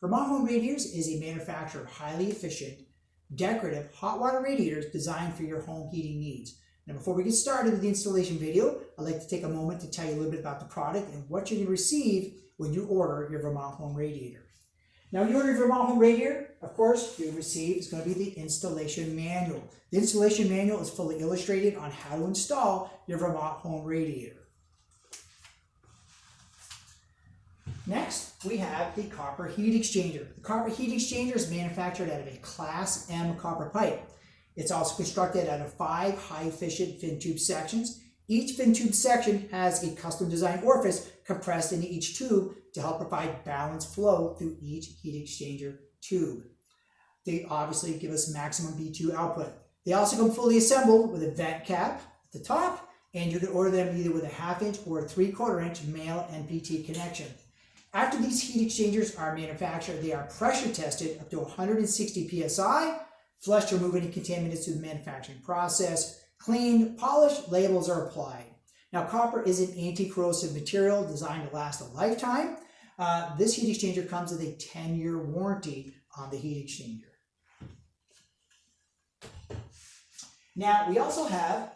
Vermont Home Radiators is a manufacturer of highly efficient, decorative hot water radiators designed for your home heating needs. Now, before we get started with the installation video, I'd like to take a moment to tell you a little bit about the product and what you're going to receive when you order your Vermont Home Radiator. Now, when you order your Vermont Home Radiator, of course, you receive is going to be the installation manual. The installation manual is fully illustrated on how to install your Vermont Home Radiator. Next, we have the copper heat exchanger. The copper heat exchanger is manufactured out of a Class M copper pipe. It's also constructed out of 5 high-efficient fin tube sections. Each fin tube section has a custom designed orifice compressed into each tube to help provide balanced flow through each heat exchanger tube. They obviously give us maximum BTU output. They also come fully assembled with a vent cap at the top, and you can order them either with a 1/2 inch or a 3/4 inch male NPT connection. After these heat exchangers are manufactured, they are pressure tested up to 160 psi, flushed to remove any contaminants through the manufacturing process, cleaned, polished, labels are applied. Now, copper is an anti-corrosive material designed to last a lifetime. This heat exchanger comes with a 10-year warranty on the heat exchanger. Now, we also have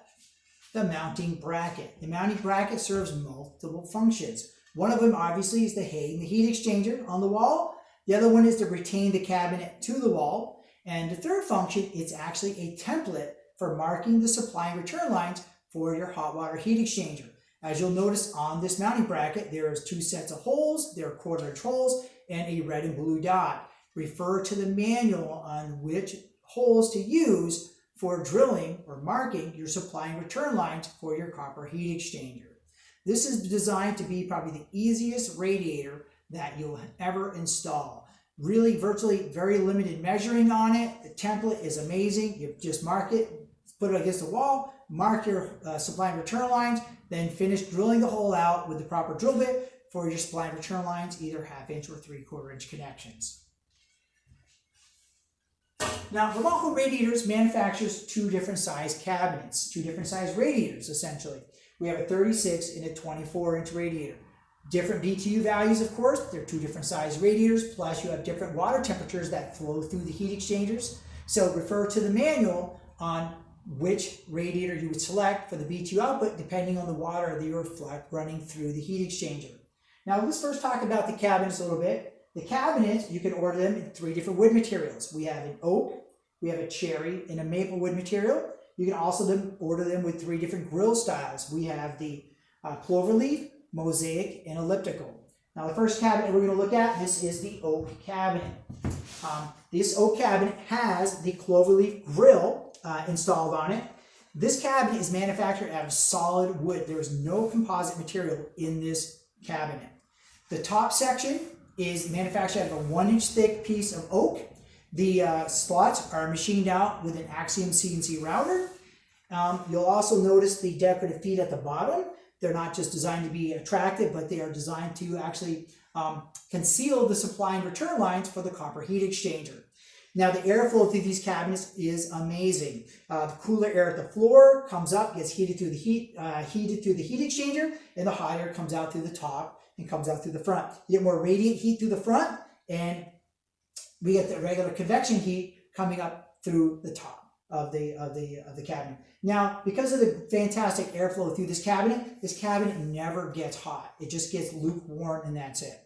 the mounting bracket. The mounting bracket serves multiple functions. One of them, obviously, is to hang the heat exchanger on the wall. The other one is to retain the cabinet to the wall. And the third function, it's actually a template for marking the supply and return lines for your hot water heat exchanger. As you'll notice on this mounting bracket, there is 2 sets of holes. There are 1/4 inch holes and a red and blue dot. Refer to the manual on which holes to use for drilling or marking your supply and return lines for your copper heat exchanger. This is designed to be probably the easiest radiator that you'll ever install. Really, virtually very limited measuring on it. The template is amazing. You just mark it, put it against the wall, mark your supply and return lines, then finish drilling the hole out with the proper drill bit for your supply and return lines, either 1/2 inch or 3/4 inch connections. Now, Vermont Home Radiators manufactures 2 different size cabinets, 2 different size radiators, essentially. We have a 36 and a 24 inch radiator. Different BTU values, of course. They're 2 different size radiators, plus you have different water temperatures that flow through the heat exchangers. So refer to the manual on which radiator you would select for the BTU output, depending on the water that you're running through the heat exchanger. Now, let's first talk about the cabinets a little bit. The cabinets, you can order them in 3 different wood materials. We have an oak, we have a cherry, and a maple wood material. You can also order them with 3 different grill styles. We have the cloverleaf, mosaic, and elliptical. Now, the first cabinet we're going to look at, this is the oak cabinet. This oak cabinet has the cloverleaf grill installed on it. This cabinet is manufactured out of solid wood. There is no composite material in this cabinet. The top section is manufactured out of a 1 inch thick piece of oak. The slots are machined out with an Axiom CNC router. You'll also notice the decorative feet at the bottom. They're not just designed to be attractive, but they are designed to actually conceal the supply and return lines for the copper heat exchanger. Now, the airflow through these cabinets is amazing. The cooler air at the floor comes up, gets heated through the heat exchanger, and the hot air comes out through the top and comes out through the front. You get more radiant heat through the front, and we get the regular convection heat coming up through the top of the cabinet. Now, because of the fantastic airflow through this cabinet never gets hot. It just gets lukewarm, and that's it.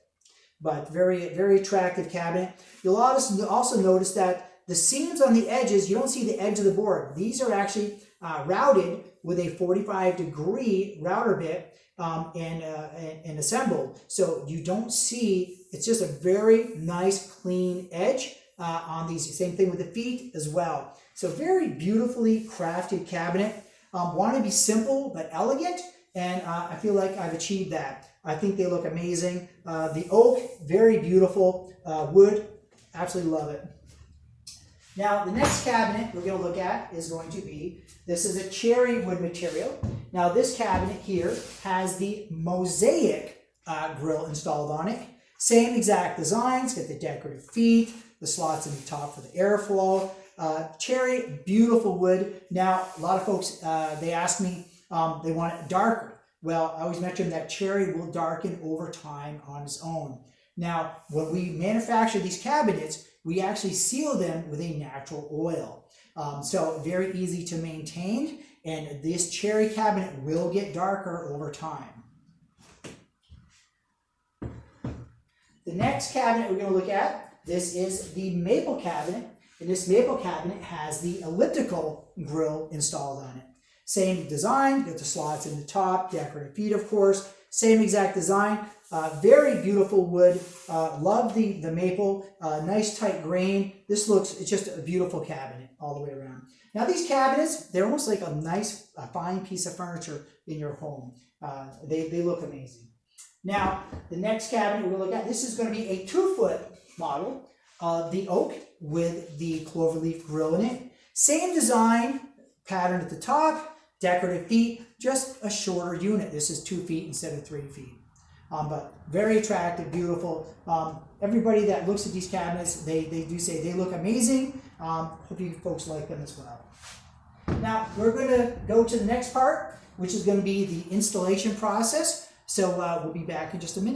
But very, very attractive cabinet. You'll also notice that the seams on the edges, you don't see the edge of the board. These are actually routed with a 45-degree router bit and assembled. So you don't see, it's just a very nice, clean edge on these. Same thing with the feet as well. So very beautifully crafted cabinet. Want to be simple but elegant, and I feel like I've achieved that. I think they look amazing. The oak, very beautiful. Wood, absolutely love it. Now, the next cabinet we're going to look at is going to be, this is a cherry wood material. Now, this cabinet here has the mosaic grill installed on it. Same exact designs, got the decorative feet, the slots in the top for the airflow. Cherry, beautiful wood. Now, a lot of folks, they ask me, they want it darker. Well, I always mention that cherry will darken over time on its own. Now, when we manufacture these cabinets, we actually seal them with a natural oil. So very easy to maintain, and this cherry cabinet will get darker over time. The next cabinet we're going to look at, this is the maple cabinet, and this maple cabinet has the elliptical grill installed on it. Same design, got the slots in the top, decorative feet of course, same exact design, very beautiful wood, love the maple, nice tight grain. This it's just a beautiful cabinet all the way around. Now these cabinets, they're almost like a nice, fine piece of furniture in your home. They look amazing. Now, the next cabinet we're going to look at, this is going to be a 2-foot model of the oak with the cloverleaf grill in it. Same design, pattern at the top, decorative feet, just a shorter unit. This is 2 feet instead of 3 feet. But very attractive, beautiful. Everybody that looks at these cabinets, they do say they look amazing. Hope you folks like them as well. Now, we're going to go to the next part, which is going to be the installation process. So we'll be back in just a minute.